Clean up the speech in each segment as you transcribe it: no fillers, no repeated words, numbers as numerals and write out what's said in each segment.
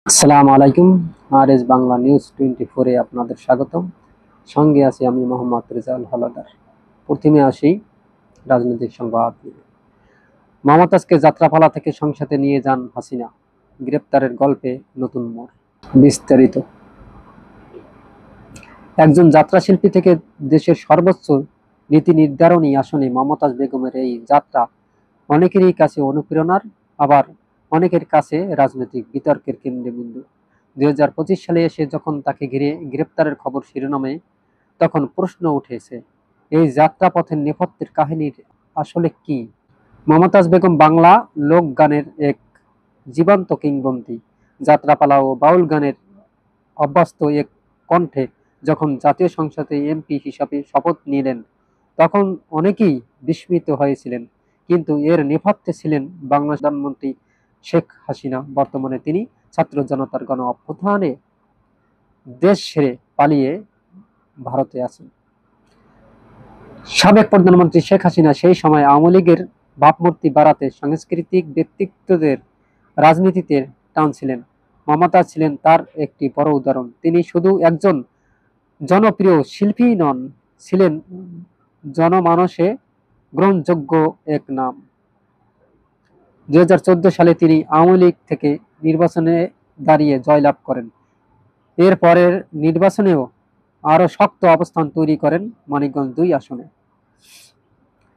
আসসালামু আলাইকুম। আর বাংলা নিউজ 24-এ আপনাদের স্বাগতম। সঙ্গে আছি আমি মোহাম্মদ রেজাউল হাওলাদার। প্রথমে আসি রাজনৈতিক সংবাদ নিয়ে। মমতাজকে যাত্রাপালা থেকে সংসদে নিয়ে যান হাসিনা, গ্রেপ্তারের গল্পে নতুন মোড়। বিস্তারিত। একজন যাত্রাশিল্পী থেকে দেশের সর্বোচ্চ নীতি নির্ধারণী আসনে মমতাজ বেগমের এই যাত্রা অনেকেরই কাছে অনুপ্রেরণার, আবার অনেকের কাছে রাজনৈতিক বিতর্কের কেন্দ্রবিন্দু। 2025 সালে এসে যখন তাকে ঘিরে গ্রেপ্তারের খবর শিরোনামে, তখন প্রশ্ন উঠেছে, এই যাত্রাপথের নেপথ্যের কাহিনীর আসলে কি? মমতাজ বেগম বাংলা লোকগানের এক জীবন্ত কিংবদন্তি। যাত্রাপালা ও বাউল গানের অভ্যস্ত এক কণ্ঠে যখন জাতীয় সংসদে এমপি হিসাবে শপথ নিলেন, তখন অনেকেই বিস্মিত হয়েছিলেন। কিন্তু এর নেপথ্যে ছিলেন বাংলাদেশ প্রধানমন্ত্রী শেখ হাসিনা। বর্তমানে তিনি ছাত্র জনতার গণ অভ্যুত্থানে দেশ ছেড়ে পালিয়ে ভারতে আছেন। সাবেক প্রধানমন্ত্রী শেখ হাসিনা সেই সময় আওয়ামী লীগের ভাবমূর্তি বাড়াতে সাংস্কৃতিক ব্যক্তিত্বদের রাজনীতিতে টানছিলেন। মমতা ছিলেন তার একটি বড় উদাহরণ। তিনি শুধু একজন জনপ্রিয় শিল্পীই নন, ছিলেন জনমানসে গ্রহণযোগ্য এক নাম। 2014 সালে তিনি আওয়ামী লীগ থেকে নির্বাচনে দাঁড়িয়ে জয়লাভ করেন। এর পরের নির্বাচনেও আরো শক্ত অবস্থান তৈরি করেন মানিকগঞ্জ 2 আসনে।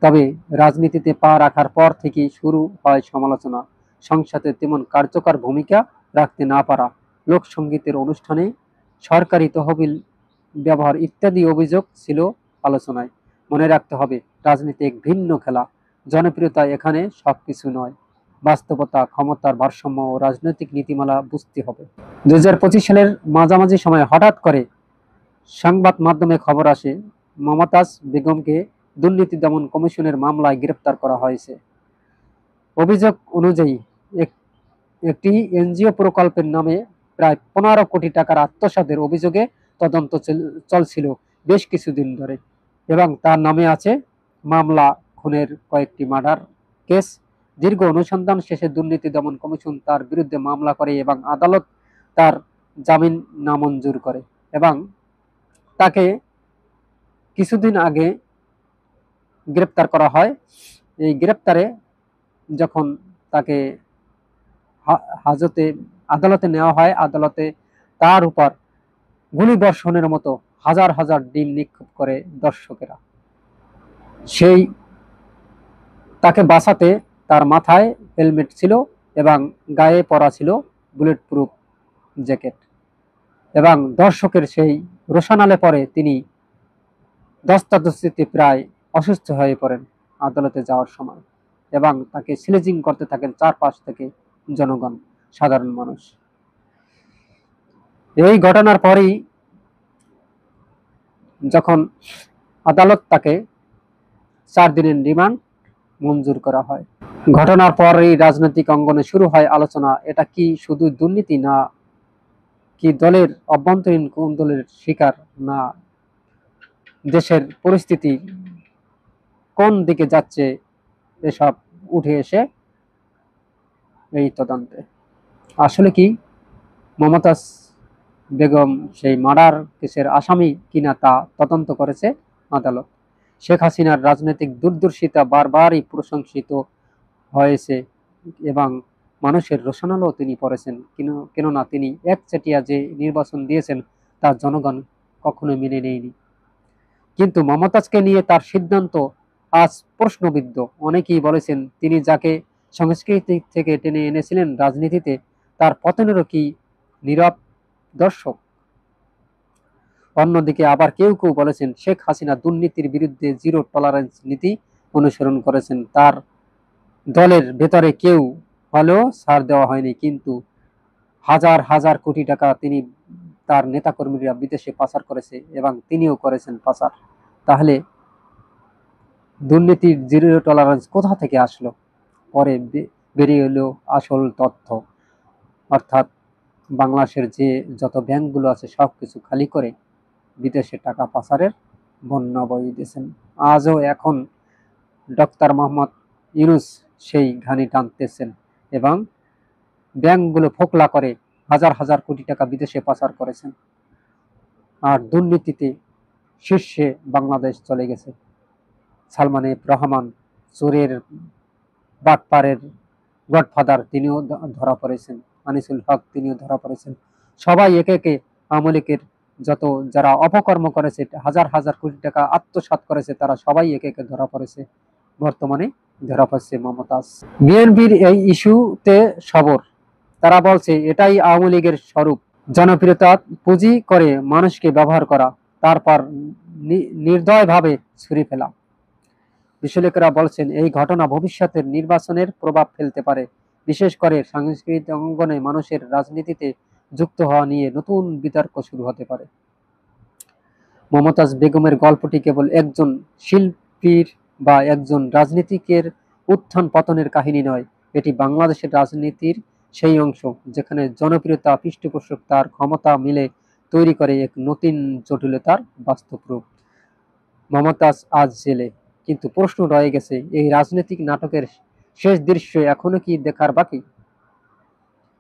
তবে রাজনীতিতে পা রাখার পর থেকেই শুরু হয় সমালোচনা। সংসদে তেমন কার্যকর ভূমিকা রাখতে না পারা, লোকসঙ্গীতের অনুষ্ঠানে সরকারি তহবিল ব্যবহার ইত্যাদি অভিযোগ ছিল আলোচনায়। মনে রাখতে হবে, রাজনীতি এক ভিন্ন খেলা। জনপ্রিয়তা এখানে সবকিছু নয়। বাস্তবতা, ক্ষমতার ভারসাম্য ও রাজনৈতিক নীতিমালা বুঝতে হবে। 2025 সালের মাঝামাঝি সময়ে হঠাৎ করে সংবাদ মাধ্যমে খবর আসে, মমতাজ বেগমকে দুর্নীতি দমন কমিশনের মামলায় গ্রেপ্তার করা হয়েছে। অভিযোগ অনুযায়ী একটি এনজিও প্রকল্পের নামে প্রায় 15 কোটি টাকার আত্মসাতের অভিযোগে তদন্ত চলছিল বেশ কিছুদিন ধরে, এবং তার নামে আছে মামলা, খুনের কয়েকটি মার্ডার কেস। দীর্ঘ অনুসন্ধান শেষে দুর্নীতি দমন কমিশন তার বিরুদ্ধে মামলা করে এবং আদালত তার জামিন নামঞ্জুর করে, এবং তাকে কিছুদিন আগে গ্রেপ্তার করা হয়। এই গ্রেপ্তারে যখন তাকে আদালতে নেওয়া হয়, আদালতে তার উপর গুলিবর্ষণের মতো হাজার হাজার ডিম নিক্ষেপ করে দর্শকেরা। সেই তাকে বাঁচাতে তার মাথায় হেলমেট ছিল এবং গায়ে পরা ছিল বুলেট প্রুফ জ্যাকেট, এবং দর্শকের সেই রোশনালে পরে তিনি ধস্তাধস্তিতে প্রায় অসুস্থ হয়ে পড়েন আদালতে যাওয়ার সময়, এবং তাকে স্লেজিং করতে থাকেন চারপাশ থেকে জনগণ, সাধারণ মানুষ। এই ঘটনার পরই যখন আদালত তাকে 4 দিনের রিমান্ড মঞ্জুর করা হয়, ঘটনার পরই রাজনৈতিক অঙ্গনে শুরু হয় আলোচনা, এটা কি শুধু দুর্নীতি, না কি দলের অভ্যন্তরীণ কোন দলের শিকার, না দেশের পরিস্থিতি কোন দিকে যাচ্ছে, এসব উঠে এসে এই তদন্তে আসলে কি মমতাজ বেগম সেই মার্ডার কেসের আসামি কিনা তা তদন্ত করেছে আদালত। শেখ হাসিনার রাজনৈতিক দূরদর্শিতা বারবারই প্রশংসিত হয়েছে এবং মানুষের রোশনালও তিনি পড়েছেন, কেননা তিনি একচেটিয়া যে নির্বাচন দিয়েছেন তা জনগণ কখনো মেনে নেয়নি। কিন্তু মমতাজকে নিয়ে তার সিদ্ধান্ত আজ প্রশ্নবিদ্ধ। অনেকেই বলেছেন, তিনি যাকে সংস্কৃতি থেকে টেনে এনেছিলেন রাজনীতিতে, তার পতনেরও কি নীরব দর্শক? অন্যদিকে আবার কেউ কেউ বলেছেন, শেখ হাসিনা দুর্নীতির বিরুদ্ধে জিরো টলারেন্স নীতি অনুসরণ করেছেন। তার দলের ভেতরে কেউ হলেও ছাড় দেওয়া হয়নি, কিন্তু হাজার হাজার কোটি টাকা তিনি তার নেতাকর্মীরা বিদেশে পাচার করেছে এবং তিনিও করেছেন পাচার। তাহলে দুর্নীতির জিরো টলারেন্স কোথা থেকে আসলো? পরে বেরিয়ে এলো আসল তথ্য, অর্থাৎ বাংলাদেশের যে যত ব্যাংকগুলো আছে সবকিছু খালি করে বিদেশে টাকা পাচারের বন্যা বয়ে দিয়েছেন। আজও এখন ডক্টর মোহাম্মদ ইউনূস সেই ঘানি টানতেছেন এবং ব্যাংকগুলো ফোকলা করে হাজার হাজার কোটি টাকা বিদেশে পাচার করেছেন। আর দুর্নীতিতে শীর্ষে বাংলাদেশ চলে গেছে। সালমান এফ রহমান, চোরের বাটপারের গডফাদার, তিনিও ধরা পড়েছেন। আনিসুল হক, তিনিও ধরা পড়েছেন। সবাই একে একে আওয়ামী লীগের যত যারা অপকর্ম করেছে, হাজার হাজার কোটি টাকা আত্মসাৎ করেছে, তারা সবাই একে একে ধরা পড়েছে। বর্তমানে ধরা পড়ছে মমতাজ। বিএনপির এই ইস্যুতে সবর, তারা বলছে এটাই আওয়ামী লীগের স্বরূপ, জনপ্রিয়তা পুঁজি করে মানুষকে ব্যবহার করা, তারপর নির্দয়ভাবে ছুরি ফেলা। বিশ্লেষকেরা বলছেন এই ঘটনা ভবিষ্যতের নির্বাচনের প্রভাব ফেলতে পারে, বিশেষ করে সাংস্কৃতিক অঙ্গনে মানুষের রাজনীতিতে যুক্ত হওয়া নিয়ে নতুন বিতর্ক শুরু হতে পারে। মমতাজ বেগমের গল্পটি কেবল একজন শিল্পীর বা একজন রাজনীতিকের উত্থান পতনের কাহিনী নয়, এটি বাংলাদেশের রাজনীতির সেই অংশ যেখানে জনপ্রিয়তা, পৃষ্ঠপোষকতা আর ক্ষমতা মিলে তৈরি করে এক নতুন জটিলতার বাস্তব রূপ। মমতাজ আজ জেলে, কিন্তু প্রশ্ন রয়ে গেছে, এই রাজনৈতিক নাটকের শেষ দৃশ্য এখনো কি দেখার বাকি?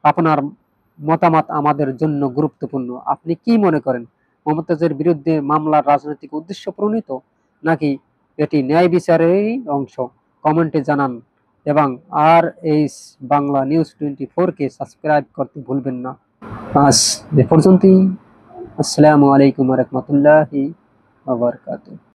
আপনার মতামত আমাদের জন্য গুরুত্বপূর্ণ। আপনি কি মনে করেন, মমতাজের বিরুদ্ধে মামলার রাজনৈতিক উদ্দেশ্য প্রণীত, নাকি এটি ন্যায় বিচারেরই অংশ? কমেন্টে জানান এবং আর বাংলা নিউজ 24-কে সাবস্ক্রাইব করতে ভুলবেন না। আজ এ পর্যন্তই। আসসালামু আলাইকুম ওয়া রাহমাতুল্লাহি ওয়া বারাকাতুহু।